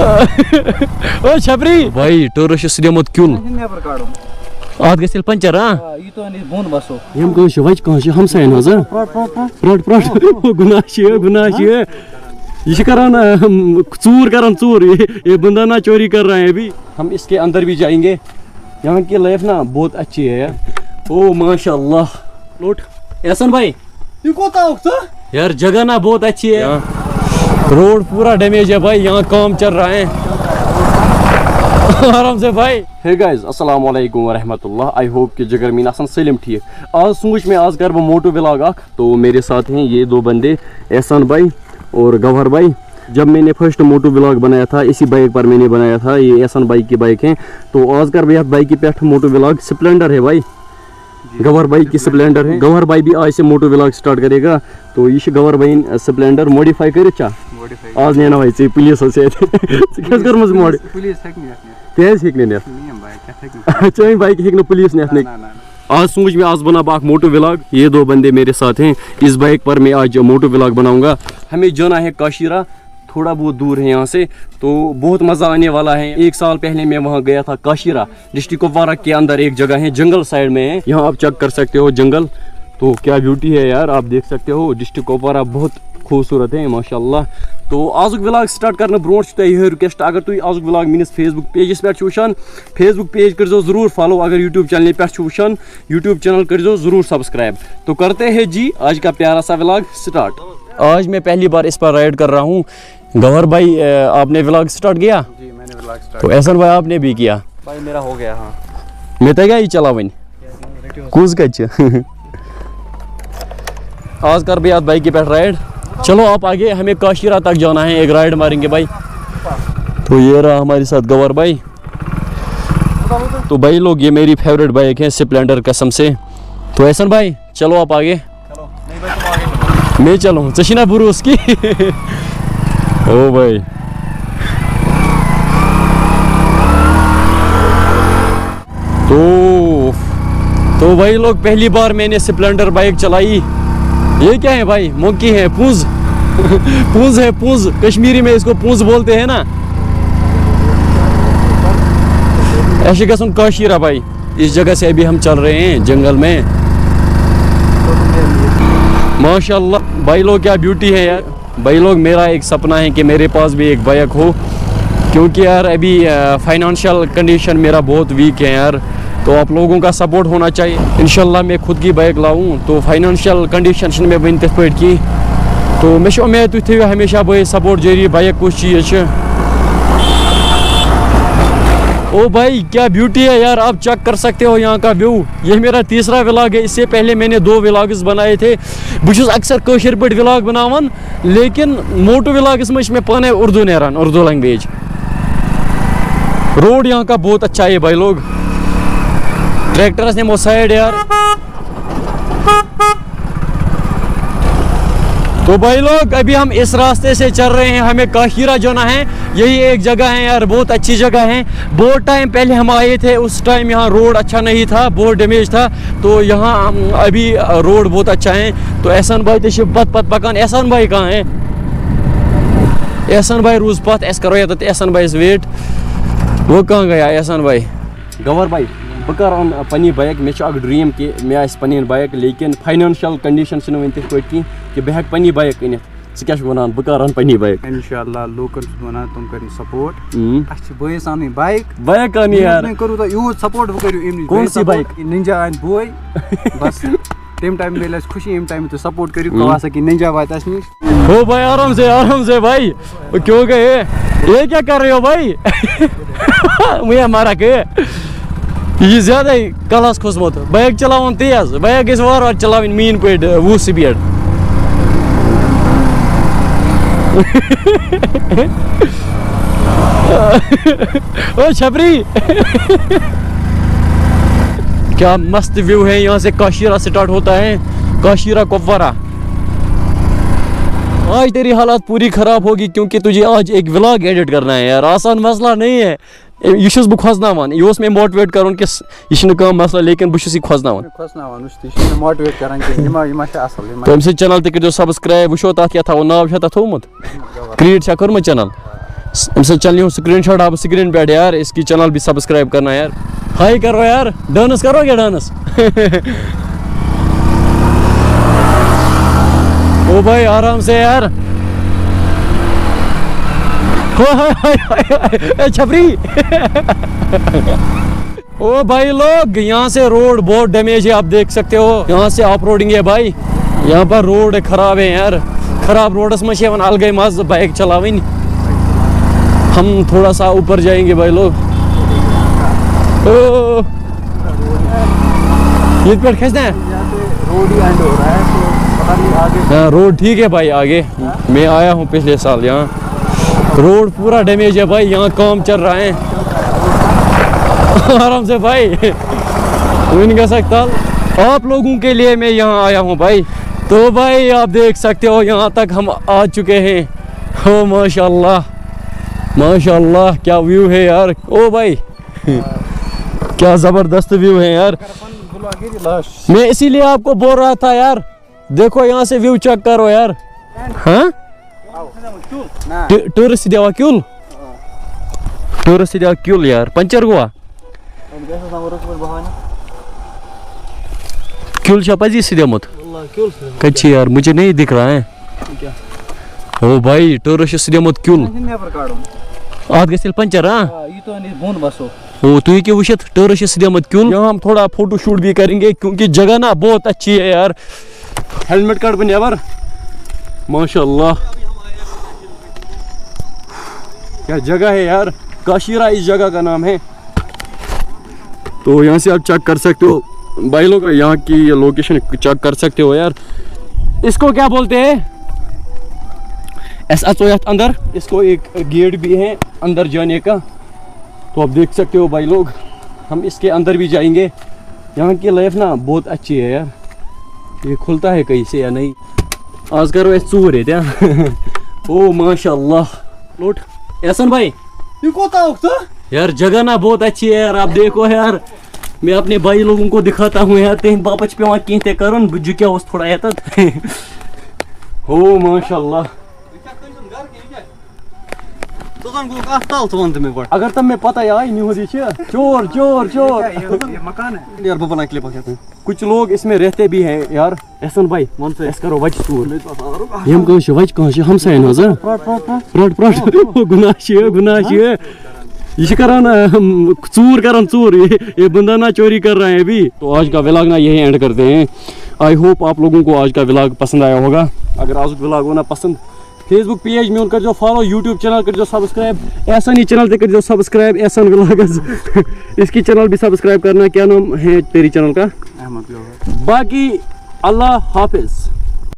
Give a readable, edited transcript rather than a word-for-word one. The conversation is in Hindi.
ओ छपरी भाई टोरस दिमुत क्यूल आत गस पंचर यम कह वच कह हमसायन हज प्रट गुनाह ये करान चूर ये बंदा ना चोरी कर रहा है अभी। हम इसके अंदर भी जाएंगे। यहाँ की लाइफ ना बहुत अच्छी है यार। ओ माशाल्लाह लूट एहसन भाई ये यार जगह ना बहुत अच्छी है। रोड पूरा डैमेज है भाई, यहाँ काम चल रहा है आराम से भाई। हे गाइस अस्सलाम वालेकुम व रहमतुल्लाह। आई होप कि जगर मीन आसन सलिम ठीक। आज सोच में आज कर मोटो व्लॉग अख। तो मेरे साथ हैं ये दो बंदे एहसान भाई और गौहर भाई। जब मैंने फर्स्ट मोटो व्लॉग बनाया था इसी बाइक पर मैंने बनाया था। ये एहसान बाइक की बाइक है। तो आज कर भैया बाइक की पेट मोटो व्लॉग स्प्लेंडर है भाई, गौहर भाई की स्प्लेंडर है। गौहर भाई भी आज से मोटो व्लॉग स्टार्ट करेगा। तो ये गौहर भाई स्प्लेंडर मॉडिफाई कर आज नेना भाई चे पुलिस अच्छा बाइक हेक् पुलिस ने आज सोच में आज बना बाक मोटो व्लॉग। ये दो बंदे मेरे साथ हैं। इस बाइक पर मैं आज मोटो व्लॉग बनाऊंगा। हमें जाना है काशीरा, थोड़ा बहुत दूर है यहाँ से। तो बहुत मज़ा आने वाला है। 1 साल पहले मैं वहाँ गया था काशीरा, डिस्ट्रिक्ट कुपवारा के अंदर एक जगह है, जंगल साइड में है। यहाँ आप चेक कर सकते हो जंगल, तो क्या ब्यूटी है यार, आप देख सकते हो। डिस्ट्रिक्ट कुपवारा बहुत खूबसूरत है माशाल्लाह। तो आज व्लॉग स्टार्ट करने ब्रोट यह रिक्वेस्ट, अगर तुम आज व्लॉग मिस फेसबुक पेजस पे वुचान, फेसबुक पेज कर जरूर फॉलो। अगर यूट्यूब चैनल पे वुचान, यूट्यूब चैनल कर जरूर सब्सक्राइब। तो करते हैं जी आज का प्यारा सा व्लॉग स्टार्ट। आज मैं पहली बार इस पर राइड कर रहा हूँ। गौहर भाई आपने व्लॉग स्टार्ट किया? जी मैंने व्लॉग स्टार्ट। तो एहसान भाई आपने भी किया? भाई मेरा हो गया। हाँ मैं तो ही चला वन कूज कच आज कर भी आज बाइक की पे राइड। चलो आप आगे, हमें काशीरा तक जाना है, एक राइड मारेंगे भाई। तो ये रहा हमारे साथ गौहर भाई। तो भाई लोग ये मेरी फेवरेट बाइक है स्प्लेंडर कसम से। तो एहसान भाई चलो आप आगे। चलो नहीं भाई तुम आगे। मैं चलूँ चशीना बुरू उसकी ओ भाई तो भाई लोग पहली बार मैंने स्प्लेंडर बाइक चलाई। ये क्या है भाई? मोकी है, पूंज पूंज है, पूंज कश्मीरी में इसको पूंज बोलते हैं ना। ऐसे कसम काशीरा भाई। इस जगह से अभी हम चल रहे हैं जंगल में माशाल्लाह। भाई लोग क्या ब्यूटी है यार। भाई लोग मेरा एक सपना है कि मेरे पास भी एक बाइक हो, क्योंकि यार अभी फाइनेंशियल कंडीशन मेरा बहुत वीक है यार। तो आप लोगों का सपोर्ट होना चाहिए। इंशाल्लाह मैं खुद की बाइक लाऊं। तो फाइनेंशियल कंडीशन में वन तथ पे की। तो मे उम्मीद तुम थो हमेशा भाई सपोर्ट जारी। बाइक कुछ चीज़। ओ भाई क्या ब्यूटी है यार, आप चेक कर सकते हो यहाँ का व्यू। ये मेरा तीसरा व्लॉग है। इससे पहले मैंने 2 व्लॉग्स बनाए थे। बहुत अक्सर कशर पे व्लॉग बनावन, लेकिन मोटो व्लॉग्स में पाने उर्दू नेरान, उर्दू लैंग्वेज। रोड यहाँ का बहुत अच्छा है भाई लोग। ट्रैक्टर्स ने वो साइड यार। तो भाई लोग अभी हम इस रास्ते से चल रहे हैं, हमें काशीरा जाना है। यही एक जगह है यार, बहुत अच्छी जगह है। बहुत टाइम पहले हम आए थे, उस टाइम यहाँ रोड अच्छा नहीं था, बहुत डैमेज था। तो यहाँ अभी रोड बहुत अच्छा है। तो एहसान भाई तो पत पकान। एहसान भाई कहाँ है? एहसान भाई रोज पत एस करो तो एहसान भाई वेट, वो कहाँ गया एहसान भाई? गौहर भाई बह कर पन्नी बाइक। मे ड्रीम कि मे आस पन्नी बाइक, लेकिन फाइनेंशियल कंडीशन वन तथ पे कि बह पन्नी बाइक अनित। क्या वन बह कर पन्नी बाइक? इंशाल्लाह लोकन वन तुम कर सपोर्ट। बस अन बाइक बाइक अन यार करू तो यूज सपोर्ट वो करू। कौन सी बाइक? निंजा अन बोय बस तम टाइम मिले खुशी। एम टाइम तो सपोर्ट करू कवासा कि निंजा वात अस निश। हो भाई आराम से भाई। क्यों गए? ये क्या कर रहे हो भाई? मुझे मारा के ये ज्यादा कलास खोसमुत। बाइक चलावन तेज, बाइक गई वार चलावन मीन पे 20 स्पीड। ओ छपरी क्या मस्त व्यू है। यहाँ से काशीरा स्टार्ट होता है, काशीरा कुपवारा। आज तेरी हालात पूरी खराब होगी क्योंकि तुझे आज एक व्लॉग एडिट करना है यार। आसान मसला नहीं है। यह बह खोजनावान, यह मे मोटिवेट कर कि यह मसला, लेकिन बह खोजनावान मोटिवेट कर। तम चैनल तक सब्सक्राइब। वो तथ क्या थो नाव तथ थोमुत क्रिएट कर्मुत चैनल। इनसे चलिए स्क्रीनशॉट आप स्क्रीन पे यार, इसकी चैनल भी सब्सक्राइब करना यार। हाय करो यार, डांस करो क्या डांस? ओ भाई आराम से यार। छपरी। ओ भाई लोग, यहाँ से रोड बहुत डैमेज है, आप देख सकते हो। यहाँ से ऑफ रोडिंग है भाई, यहाँ पर रोड खराब है यार। खराब रोडस में अलग मज बाइक चलावन। हम थोड़ा सा ऊपर जाएंगे भाई लोग। ये पे खसना है, रोड ही एंड हो रहा है, तो पता नहीं आगे। हाँ रोड ठीक है भाई आगे। मैं आया हूँ पिछले साल यहाँ, रोड पूरा डैमेज है भाई, यहाँ काम चल रहा है। आराम से भाई, नहीं कर सकता। आप लोगों के लिए मैं यहाँ आया हूँ भाई। तो भाई आप देख सकते हो यहाँ तक हम आ चुके हैं। हो माशाल्लाह माशाल्लाह, क्या व्यू है यार। ओ भाई क्या ज़बरदस्त व्यू है यार। मैं इसीलिए आपको बोल रहा था यार, देखो यहाँ से व्यू चेक करो यार। हाँ टूरिस्ट देवा क्यूल, टूरिस्ट देवा क्यूल यार, पंचर हुआ क्यूल छापाजी सीधे मत कच्ची यार, मुझे नहीं दिख रहा है। ओ भाई टूरिस्ट सीधे मत क्यूल आज गल पंचर। हाँ ओ तु क्या वुशित टूरिस्ट सीधे मत क्यूल। यहाँ हम थोड़ा फोटो शूट भी करेंगे क्योंकि जगह ना बहुत अच्छी है यार। हेलमेट कार्ड बन यार माशाल्लाह, क्या जगह है यार। काशीरा इस जगह का नाम है। तो यहाँ से आप चेक कर सकते हो भाई लोग, यहाँ की लोकेशन चेक कर सकते हो यार। इसको क्या बोलते हैं, ऐसा तो अंदर इसको एक गेट भी है अंदर जाने का। तो आप देख सकते हो भाई लोग, हम इसके अंदर भी जाएंगे। यहाँ की लाइफ ना बहुत अच्छी है यार। ये खुलता है कहीं से या नहीं, आज करो ऐसे चूर है क्या? ओ माशाल्लाह लोट एहसन भाई, ये कोता यार जगह ना बहुत अच्छी है यार। आप देखो यार, मैं अपने भाई लोगों को दिखाता हूँ यार। तेन बापच पे कह कर क्या थोड़ा ये हो माशाल्लाह। अगर तुम में पता है चोर चोर चोर मकान है यार, बना क्लिप कहते हैं। कुछ लोग इसमें रहते भी हैं यार। एहसन भाई मन से करो वज चूर हम कह वज कह हम सैन प्रट प्रट गुनाह ये करान चूर करान चूर, ये बंदा ना चोरी कर रहा है अभी। तो आज का व्लॉग ना यही एंड करते हैं। आई होप आप लोगों को आज का व्लॉग पसंद आया होगा। अगर आज व्लॉग होना पसंद, फेसबुक पेज में उनका जो फॉलो, यूट्यूब चैनल कर जो सब्सक्राइब, ऐसा नहीं चैनल कर जो सब्सक्राइब, ऐसा व्लॉग इसकी चैनल भी सब्सक्राइब करना। क्या नाम है तेरी चैनल का? अहमद। बाकी अल्लाह हाफिज।